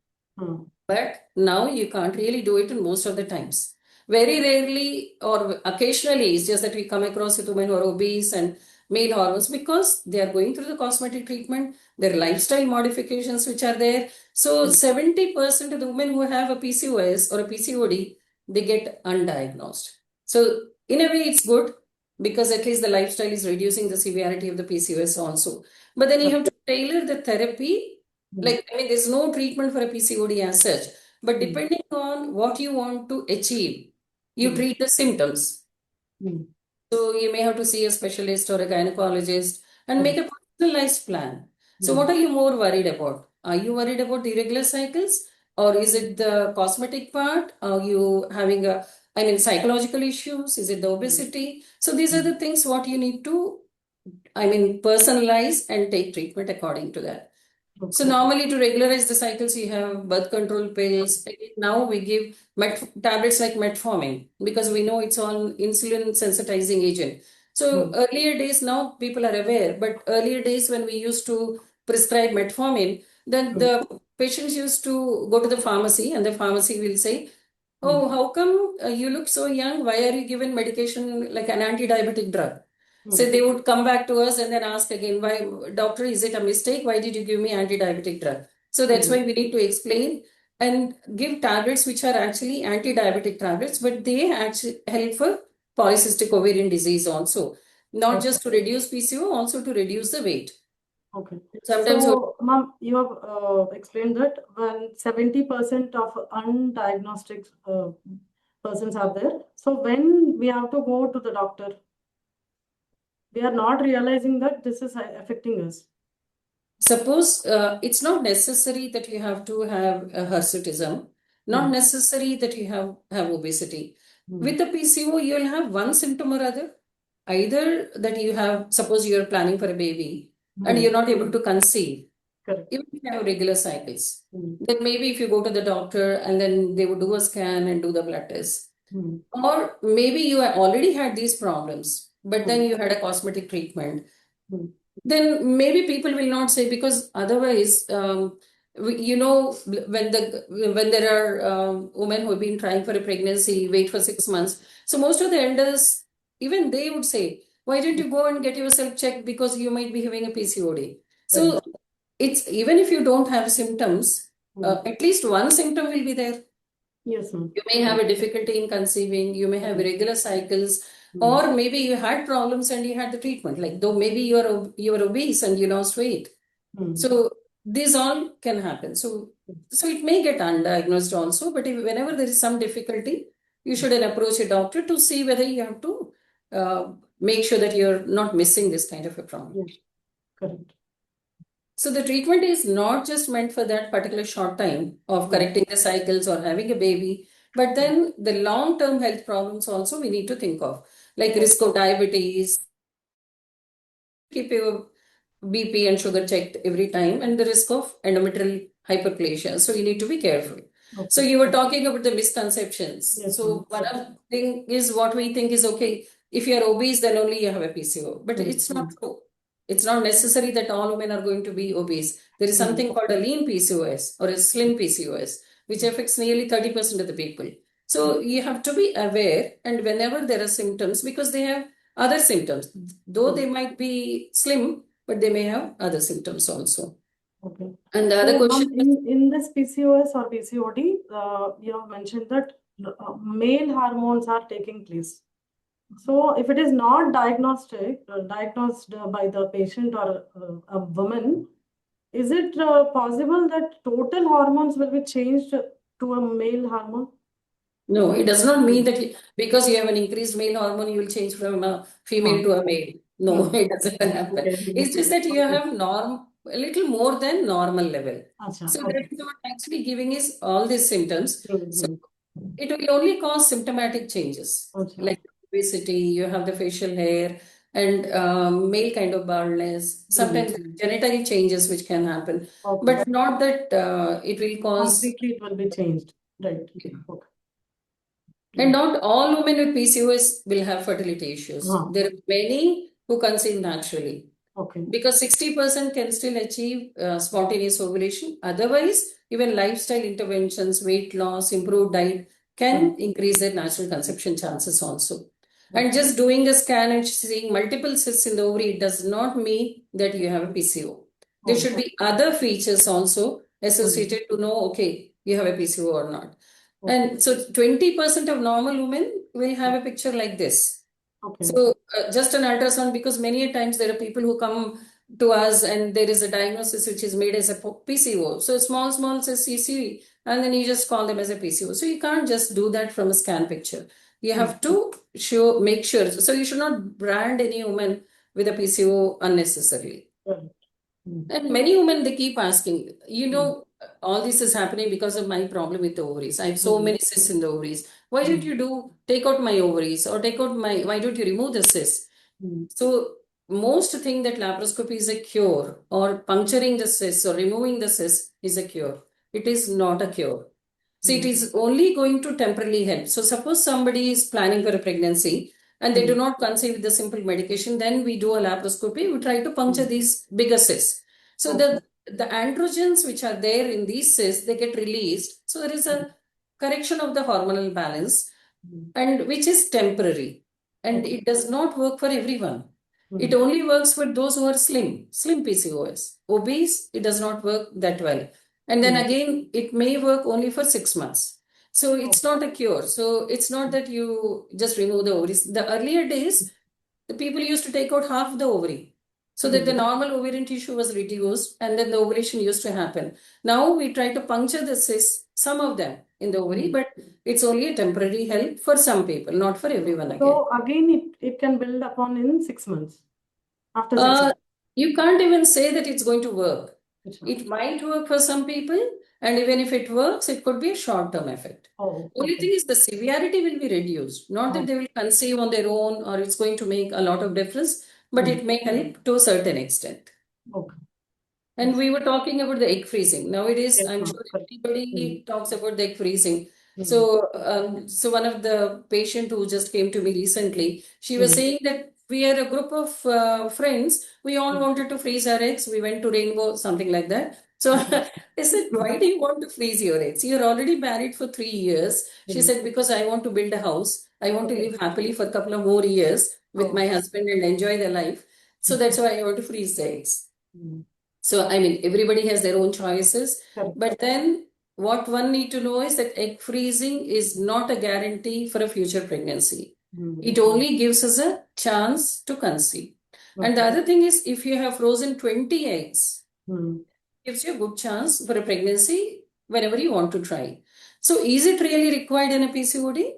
But now you can't really do it in most of the times. Very rarely or occasionally, it's just that we come across with women who are obese and male hormones because they are going through the cosmetic treatment, their lifestyle modifications which are there. So 70% of the women who have a PCOS or a PCOD, they get undiagnosed. So in a way, it's good because at least the lifestyle is reducing the severity of the PCOS also. But then you have to tailor the therapy. Like, I mean, there's no treatment for a PCOD as such, but depending on what you want to achieve, you treat the symptoms. So you may have to see a specialist or a gynecologist and make a personalized plan. So what are you more worried about? Are you worried about the irregular cycles, or is it the cosmetic part? Are you having psychological issues? Is it the obesity? So these are the things what you need to, personalize and take treatment according to that. So normally to regularize the cycles, you have birth control pills. Now we give tablets like metformin because we know it's on insulin sensitizing agent. So earlier days, now people are aware, but earlier days when we used to prescribe metformin, then the patients used to go to the pharmacy and the pharmacy will say, oh, how come you look so young? Why are you given medication like an anti-diabetic drug? So they would come back to us and then ask again, why, doctor, is it a mistake? Why did you give me anti-diabetic drug? So that's why we need to explain and give tablets which are actually anti-diabetic tablets, but they actually help for polycystic ovarian disease also, not just to reduce PCO, also to reduce the weight. Okay. Sometimes So, ma'am, you have explained that when 70% of undiagnosed persons are there, so when we have to go to the doctor, we are not realizing that this is affecting us. Suppose it's not necessary that you have to have a hirsutism, not necessary that you have obesity. With the PCO, you'll have one symptom or other. Either that you have, suppose you're planning for a baby and you're not able to conceive, even if you have regular cycles, then maybe if you go to the doctor and then they would do a scan and do the blood test. Or maybe you already had these problems, but then you had a cosmetic treatment. Then maybe people will not say, because otherwise, when there are women who have been trying for a pregnancy, wait for 6 months. So most of the elders, even they would say, why don't you go and get yourself checked because you might be having a PCOD. So it's even if you don't have symptoms, at least one symptom will be there. Yes, ma'am. You may have a difficulty in conceiving, you may have irregular cycles, or maybe you had problems and you had the treatment. Like though maybe you're obese and you lost weight. So these all can happen. So it may get undiagnosed also, but whenever there is some difficulty, you should then approach a doctor to see whether you have to make sure that you're not missing this kind of a problem. Correct. So the treatment is not just meant for that particular short time of correcting the cycles or having a baby, but then the long-term health problems also we need to think of, like risk of diabetes, keep your BP and sugar checked every time, and the risk of endometrial hyperplasia. So you need to be careful. So you were talking about the misconceptions. So one of the thing is what we think is okay. If you are obese, then only you have a PCO, but it's not true. It's not necessary that all women are going to be obese. There is something called a lean PCOS or a slim PCOS, which affects nearly 30% of the people. So you have to be aware, and whenever there are symptoms, because they have other symptoms, though they might be slim, but they may have other symptoms also. Okay. And the other So, question is, in this PCOS or PCOD, you have mentioned that male hormones are taking place. So, if it is not diagnosed by the patient or a woman, is it possible that total hormones will be changed to a male hormone? no, it does not mean that because you have an increased male hormone, you will change from a female to a male. No, it doesn't happen. Okay. It's just that you have a little more than normal level. Acha, So okay. that is what actually giving is all these symptoms. So Mhm. it will only cause symptomatic changes, Acha. like obesity, you have the facial hair, and male kind of baldness. Sometimes genital changes which can happen, Okay. but not that it will cause. Completely it will be changed. Right. Yeah. Okay. And not all women with PCOS will have fertility issues. There are many who conceive naturally Okay. because 60% can still achieve spontaneous ovulation. Otherwise, even lifestyle interventions, weight loss, improved diet can increase their natural conception chances also. And just doing a scan and seeing multiple cysts in the ovary does not mean that you have a PCO. There should be other features also associated to know, okay, you have a PCO or not. And so 20% of normal women will have a picture like this. Okay. So just an ultrasound, because many a times there are people who come to us and there is a diagnosis which is made as a PCO. So small cysts you see, and then you just call them as a PCO. So you can't just do that from a scan picture. You have to make sure. So you should not brand any woman with a PCO unnecessarily. And many women, they keep asking, all this is happening because of my problem with the ovaries. I have so many cysts in the ovaries. Why don't you take out my ovaries or why don't you remove the cysts? So most think that laparoscopy is a cure, or puncturing the cysts or removing the cysts is a cure. It is not a cure. So it is only going to temporarily help. So suppose somebody is planning for a pregnancy and they do not conceive with the simple medication, then we do a laparoscopy. We try to puncture these bigger cysts. So the androgens which are there in these cysts, they get released. So there is a correction of the hormonal balance, and which is temporary. And it does not work for everyone. It only works for those who are slim PCOS. Obese, it does not work that well. And then again, it may work only for 6 months. So it's not a cure. So it's not that you just remove the ovaries. The earlier days, the people used to take out half the ovary so that the normal ovarian tissue was reduced and then the ovulation used to happen. Now we try to puncture the cysts, some of them in the ovary, but it's only a temporary help for some people, not for everyone again. So again, it can build upon in 6 months. After 6 months. You can't even say that it's going to work. It might work for some people, and even if it works, it could be a short-term effect. Only thing is the severity will be reduced. Not that they will conceive on their own or it's going to make a lot of difference, but it may help to a certain extent. And we were talking about the egg freezing. Nowadays, I'm sure everybody talks about the egg freezing. So, so one of the patient who just came to me recently, she was saying that we are a group of friends. We all wanted to freeze our eggs. We went to Rainbow, something like that. So I said, why do you want to freeze your eggs? You're already married for 3 years. She said, because I want to build a house. I want to live happily for a couple of more years with my husband and enjoy their life. So that's why I want to freeze the eggs. So, I mean, everybody has their own choices. But then what one need to know is that egg freezing is not a guarantee for a future pregnancy. It only gives us a chance to conceive. And the other thing is, if you have frozen 20 eggs, gives you a good chance for a pregnancy whenever you want to try. So is it really required in a PCOD?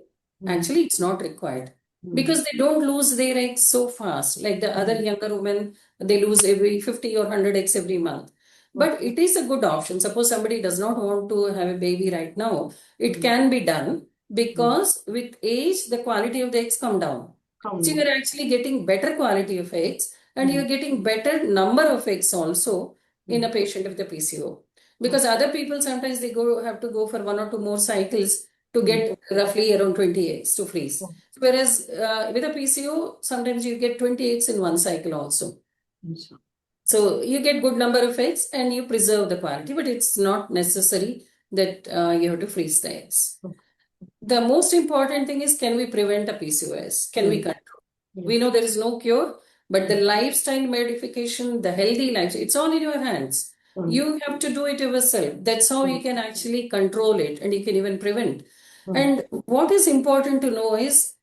Actually, it's not required. Because they don't lose their eggs so fast. Like the other younger women, they lose every 50 or 100 eggs every month. But it is a good option. Suppose somebody does not want to have a baby right now, it can be done because with age, the quality of the eggs come down. So you're actually getting better quality of eggs and you're getting better number of eggs also in a patient with the PCO. Because other people sometimes they have to go for 1 or 2 more cycles to get roughly around 20 eggs to freeze. Whereas with a PCO, sometimes you get 20 eggs in one cycle also. Sure. So you get good number of eggs and you preserve the quality, but it's not necessary that you have to freeze the eggs. Okay. The most important thing is, can we prevent a PCOS? Can we control? We Yes. know there is no cure, but the lifestyle modification, the healthy lifestyle, it's all in your hands. You have to do it yourself. That's how you can actually control it and you can even prevent. And what is important to know is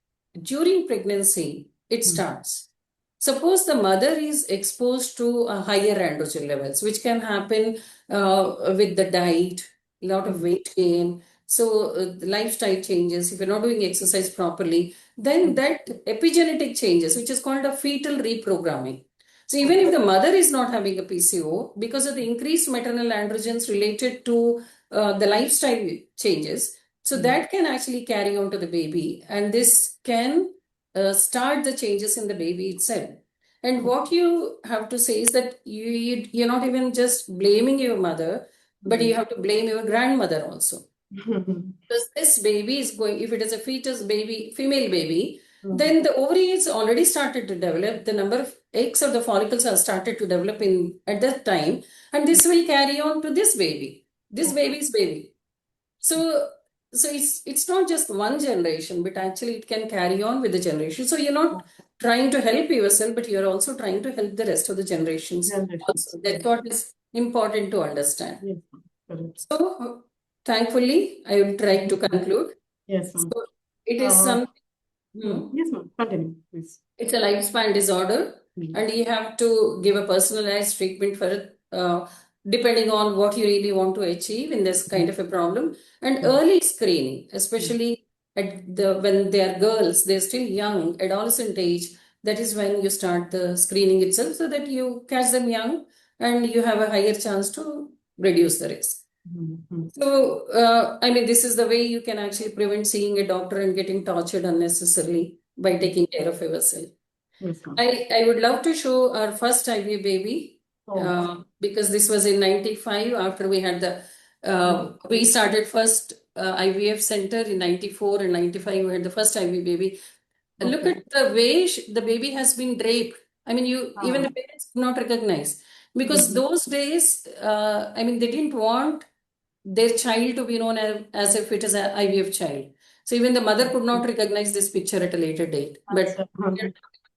during pregnancy, it starts. Suppose the mother is exposed to higher androgen levels, which can happen with the diet, a lot of weight gain. So the lifestyle changes. If you're not doing exercise properly, then that epigenetic changes, which is called a fetal reprogramming. So even if the mother is not having a PCO, because of the increased maternal androgens related to the lifestyle changes, so that can actually carry on to the baby, and this can start the changes in the baby itself. And what you have to say is that you're not even just blaming your mother, but you have to blame your grandmother also. Because this baby is going, if it is a fetus baby, female baby, then the ovary is already started to develop. The number of eggs or the follicles are started to develop in at that time, and this will carry on to this baby, this baby's baby. So, it's not just one generation, but actually it can carry on with the generation. So you're not trying to help yourself, but you're also trying to help the rest of the generations. Also. That's what is important to understand. Yes, correct. So, thankfully, I would try to conclude. Yes, ma'am. So, it is something. Yes, ma'am. Continue, please. It's a lifespan disorder, and you have to give a personalized treatment for it, depending on what you really want to achieve in this kind of a problem. And early screening, especially at when they are girls, they're still young, adolescent age. That is when you start the screening itself, so that you catch them young and you have a higher chance to reduce the risk. So, I mean, this is the way you can actually prevent seeing a doctor and getting tortured unnecessarily by taking care of yourself. Yes, ma'am. I would love to show our first IVF baby because this was in 95 after we had we started first IVF center in 94 and 95. We had the first IVF baby. Look at the way the baby has been draped. I mean, even the parents could not recognize because those days, I mean, they didn't want their child to be known as if it is an IVF child. So even the mother could not recognize this picture at a later date, but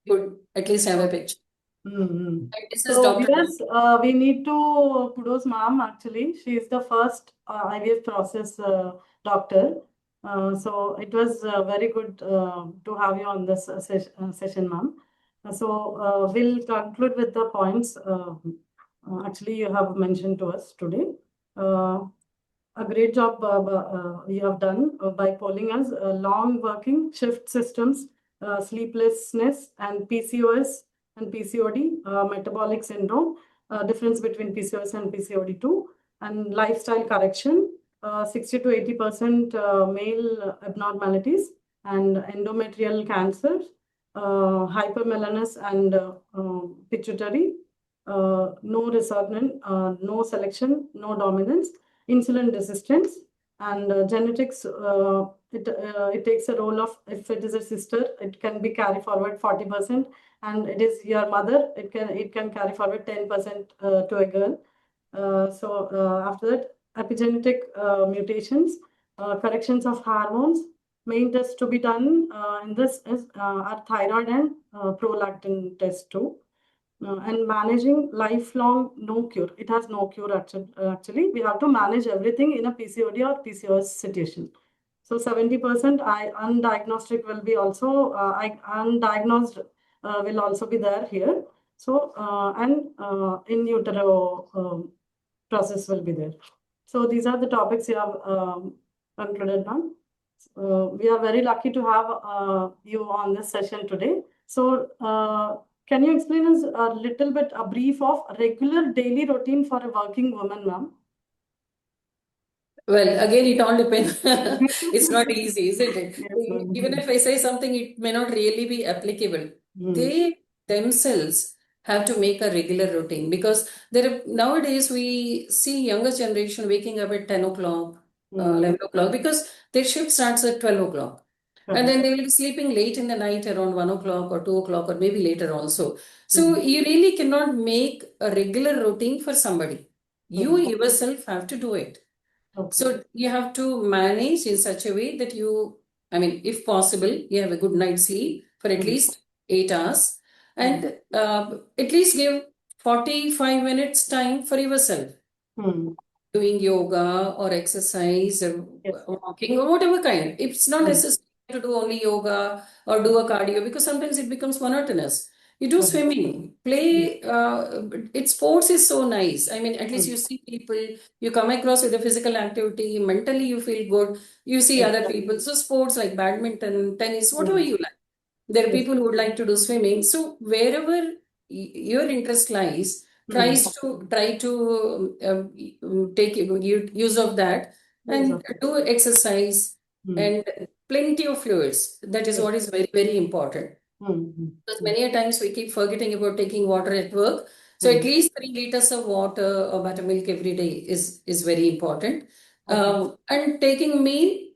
could at least have a picture. This is So Dr. yes, we need to kudos ma'am. Actually, she is the first IVF process doctor. So it was very good to have you on this session, ma'am. So we'll conclude with the points actually you have mentioned to us today. A great job you have done by polling us long working shift systems, sleeplessness, and PCOS and PCOD, metabolic syndrome, difference between PCOS and PCOD2, and lifestyle correction, 60 to 80% male abnormalities, and endometrial cancers, hypermelanus and pituitary, no resurgent, no selection, no dominance, insulin resistance, and genetics. It takes a role of, if it is a sister, it can be carry forward 40%, and it is your mother, it can carry forward 10% to a girl. After that, epigenetic mutations, corrections of hormones. Main test to be done in this is our thyroid and prolactin test too. And managing lifelong no cure. It has no cure actually. We have to manage everything in a PCOD or PCOS situation. So 70% undiagnosed will be also undiagnosed will also be there here. So and in utero process will be there. So these are the topics you have concluded on. We are very lucky to have you on this session today. So can you explain us a little bit, a brief of regular daily routine for a working woman, ma'am? Well, again, it all depends. It's not easy, isn't it? Yes, Even if I say something, it may not really be applicable. They themselves have to make a regular routine because nowadays we see younger generation waking up at 10 o'clock, 11 o'clock because their shift starts at 12 o'clock. And then they will be sleeping late in the night around 1 o'clock or 2 o'clock or maybe later also. So you really cannot make a regular routine for somebody. You yourself have to do it. So you have to manage in such a way that I mean, if possible, you have a good night's sleep for at least 8 hours, and at least give 45 minutes time for yourself. Doing yoga or exercise or walking or whatever kind. It's not necessary to do only yoga or do a cardio, because sometimes it becomes monotonous. You do swimming, play, sports is so nice. I mean, at least you see people, you come across with a physical activity, mentally you feel good, you see other people. So sports like badminton, tennis, whatever you like. There are people who would like to do swimming. So wherever your interest lies, try to take use of that and do exercise and plenty of fluids. That is what is very, very important. Because many a times we keep forgetting about taking water at work. So at least 3 liters of water or buttermilk every day is very important. And taking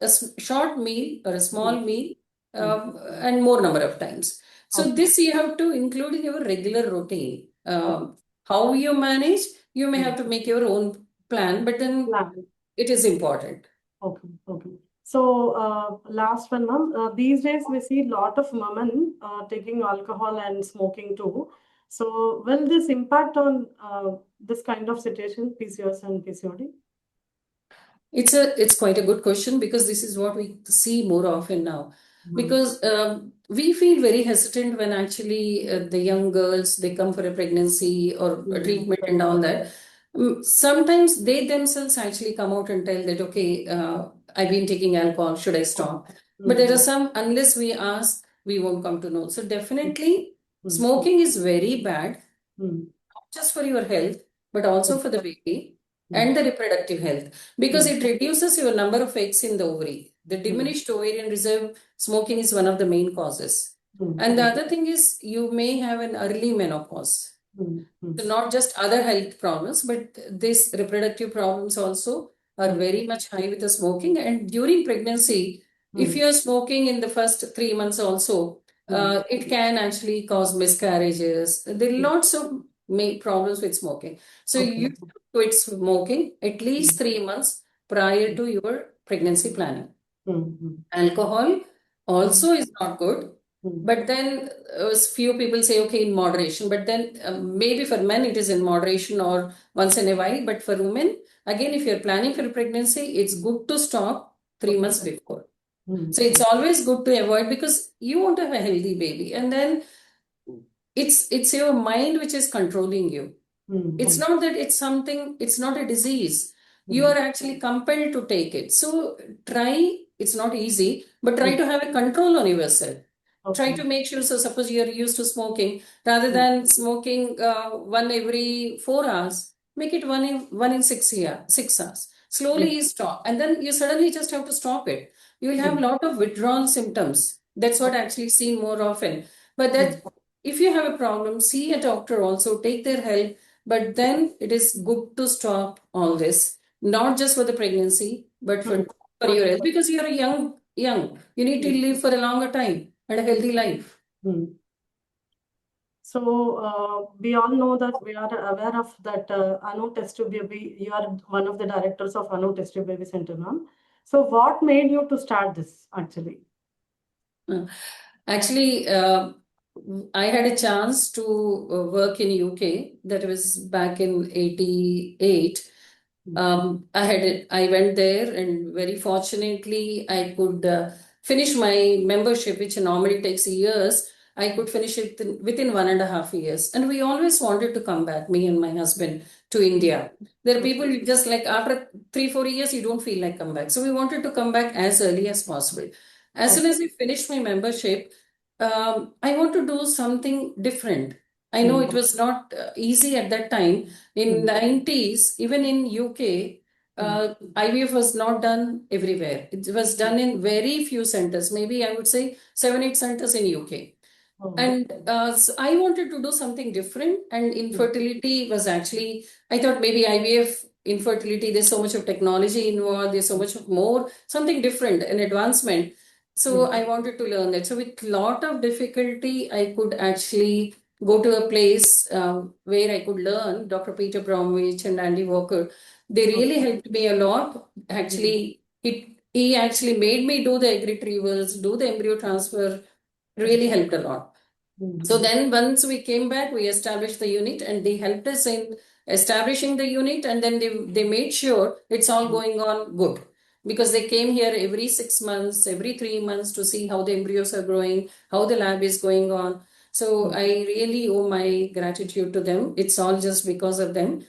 a short meal or a small meal, and more number of times. So this you have to include in your regular routine. How you manage, you may have to make your own plan, but then it is important. Okay. So last one, ma'am. These days we see a lot of women taking alcohol and smoking too. So will this impact on this kind of situation, PCOS and PCOD? It's quite a good question, because this is what we see more often now. Because we feel very hesitant when actually the young girls, they come for a pregnancy or a treatment and all that. Sometimes they themselves actually come out and tell that, okay, I've been taking alcohol, should I stop? But there are some, unless we ask, we won't come to know. So definitely smoking is very bad, not just for your health, but also for the baby and the reproductive health, because it reduces your number of eggs in the ovary. The diminished ovarian reserve, smoking is one of the main causes. And the other thing is, you may have an early menopause. So not just other health problems, but these reproductive problems also are very much high with the smoking. And during pregnancy, if you're smoking in the first 3 months also, it can actually cause miscarriages. There are lots of problems with smoking. So you quit smoking at least 3 months prior to your pregnancy planning. Alcohol also is not good. But then few people say, okay, in moderation. But then maybe for men it is in moderation or once in a while. But for women, again, if you're planning for a pregnancy, it's good to stop 3 months before. So it's always good to avoid, because you want to have a healthy baby. And then it's your mind which is controlling you. It's not that it's not a disease. You are actually compelled to take it. So it's not easy, but try to have a control on yourself. Try to make sure, so suppose you're used to smoking, rather than smoking one every 4 hours, make it one in 6 hours. Slowly you stop. And then you suddenly just have to stop it. You will have a lot of withdrawal symptoms. That's what actually seen more often. But that if you have a problem, see a doctor also, take their help. But then it is good to stop all this, not just for the pregnancy, but for your health, because you're young. You need to live for a longer time and a healthy life. So we all know that we are aware of that Anu Test Tube Baby. You are one of the directors of Anu Test Tube Baby Center, ma'am. So what made you to start this actually? Actually, I had a chance to work in UK. That was back in 88. I went there, and very fortunately, I could finish my membership, which normally takes years. I could finish it within 1.5 years. And we always wanted to come back, me and my husband, to India. There are people just like after 3-4 years, you don't feel like come back. So we wanted to come back as early as possible. As soon as I finished my membership, I want to do something different. I know it was not easy at that time. In 90s, even in UK, IVF was not done everywhere. It was done in very few centers, maybe I would say 7-8 centers in UK. And so I wanted to do something different. And infertility was actually, I thought maybe IVF, infertility, there's so much of technology involved, there's so much of more, something different, an advancement. So I wanted to learn that. So with lot of difficulty, I could actually go to a place where I could learn Dr. Peter Bromwich and Andy Walker. They really helped me a lot. Actually, he actually made me do the egg retrievals, do the embryo transfer, really helped a lot. So then once we came back, we established the unit and they helped us in establishing the unit, and then they made sure it's all going on good, because they came here every 6 months, every 3 months to see how the embryos are growing, how the lab is going on. So I really owe my gratitude to them. It's all just because of them.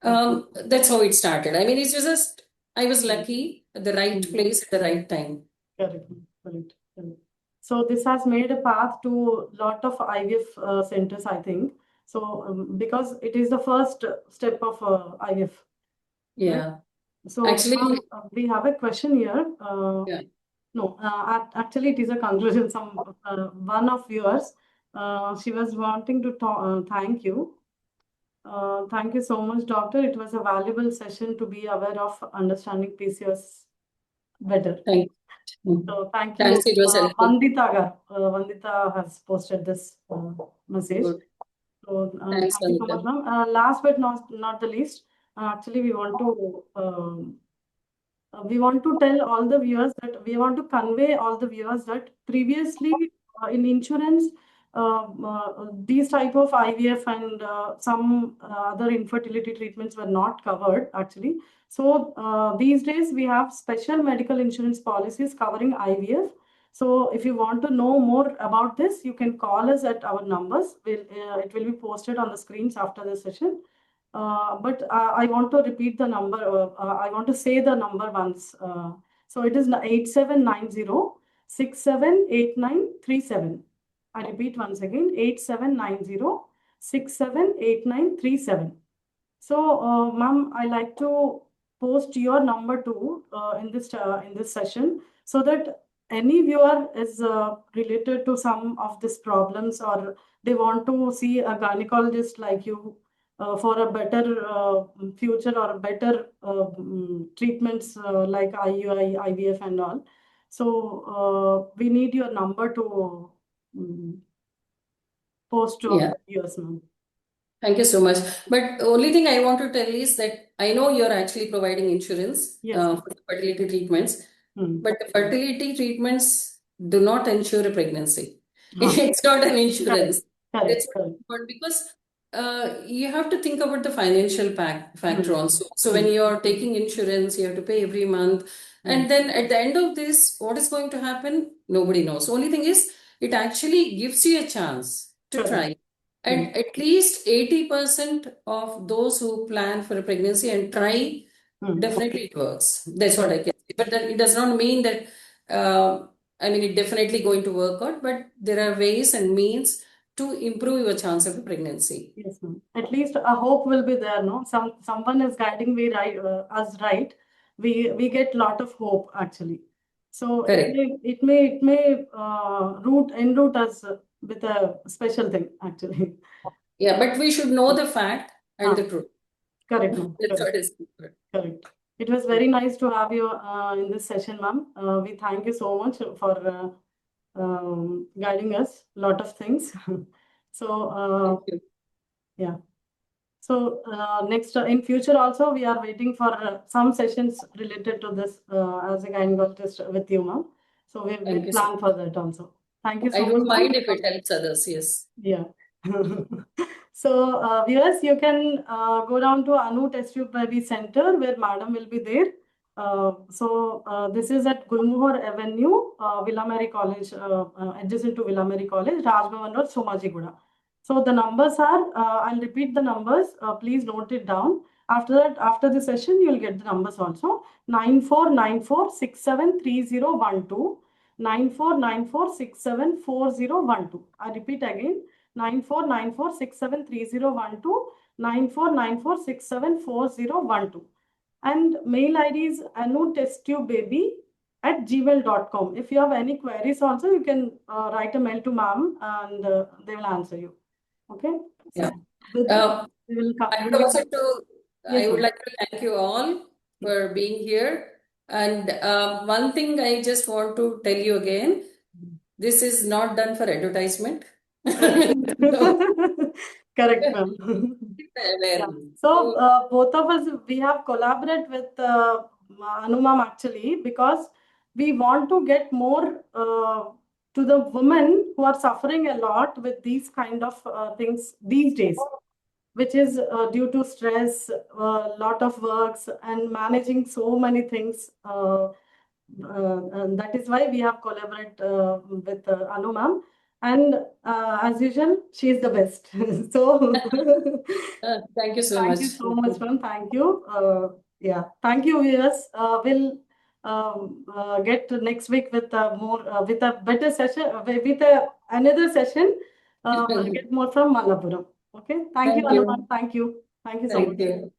That's how it started. I mean, it's just, I was lucky at the right place at the right time. Correct. Correct. Correct. So this has made a path to lot of IVF centers, I think. So because it is the first step of IVF. Yeah. Right? So Actually, we have a question here. yeah. No, actually it is a conclusion. One of yours, she was wanting to thank you. Thank you so much, doctor. It was a valuable session to be aware of understanding PCOS better. Thank you. So thank Thanks, you. it was helpful. Vandita has posted this message. Good. So Thanks, thank you so much, Vandita. ma'am. Last but not the least, actually we want to tell all the viewers that we want to convey all the viewers that previously in insurance, these type of IVF and some other infertility treatments were not covered actually. So these days we have special medical insurance policies covering IVF. So if you want to know more about this, you can call us at our numbers. It will be posted on the screens after the session. But I want to repeat the number. I want to say the number once. So it is 8790-678937. I repeat once again, 8790-678937. So, ma'am, I like to post your number too in this session, so that any viewer is related to some of these problems, or they want to see a gynecologist like you for a better future or better treatments like IUI, IVF, and all. So we need your number to post to Yeah. viewers, ma'am. Thank you so much. But the only thing I want to tell is that I know you're actually providing insurance Yes. for the fertility treatments, but the fertility treatments do not ensure a pregnancy. It's not an insurance. That's what I want, because you have to think about the financial factor also. So when you're taking insurance, you have to pay every month. And then at the end of this, what is going to happen? Nobody knows. Only thing is, it actually gives you a chance to try. And at least 80% of those who plan for a pregnancy and try, definitely it works. That's what I can say. But then it does not mean that, I mean, it's definitely going to work out, but there are ways and means to improve your chance of a pregnancy. Yes, ma'am. At least a hope will be there, no? Someone is guiding me right, us right. We get lot of hope actually. So Correct. it may en route us with a special thing actually. Yeah, but we should know the fact and the truth. Correct, ma'am. That's what is good. Correct. It was very nice to have you in this session, ma'am. We thank you so much for guiding us a lot of things. So Thank you. yeah. So next, in future also, we are waiting for some sessions related to this as a gynecologist with you, ma'am. So we will plan for that also. Thank you so I much. don't mind if it helps others, yes. Yeah. So viewers, you can go down to Anu Test Tube Baby Center where madam will be there. This is at Gulmohar Avenue, Villa Mary College, adjacent to Villa Mary College, Rajbhavan Road, Somajiguda. So the numbers are, I'll repeat the numbers, please note it down. After that, after the session, you'll get the numbers also. 9494673012, 9494674012. I repeat again, 9494673012, 9494674012. And mail ID is anutesttubebaby@gmail.com. If you have any queries also, you can write a mail to ma'am and they will answer you. Okay? Yeah. We will come. I would like to thank you all for being here. And one thing I just want to tell you again, this is not done for advertisement. Correct, ma'am. Yeah. So both of us, we have collaborated with Anu ma'am actually because we want to get more to the women who are suffering a lot with these kind of things these days, which is due to stress, lot of works, and managing so many things. And that is why we have collaborated with Anu ma'am. And as usual, she is the best. So Thank you so thank much. you so much, ma'am. Thank you. Yeah, thank you, viewers. We'll get next week with more with a better session with another session. Get more from Mallapuram. Okay. Thank you, Thank you. Anuman. Thank you. Thank you so Thank much. you.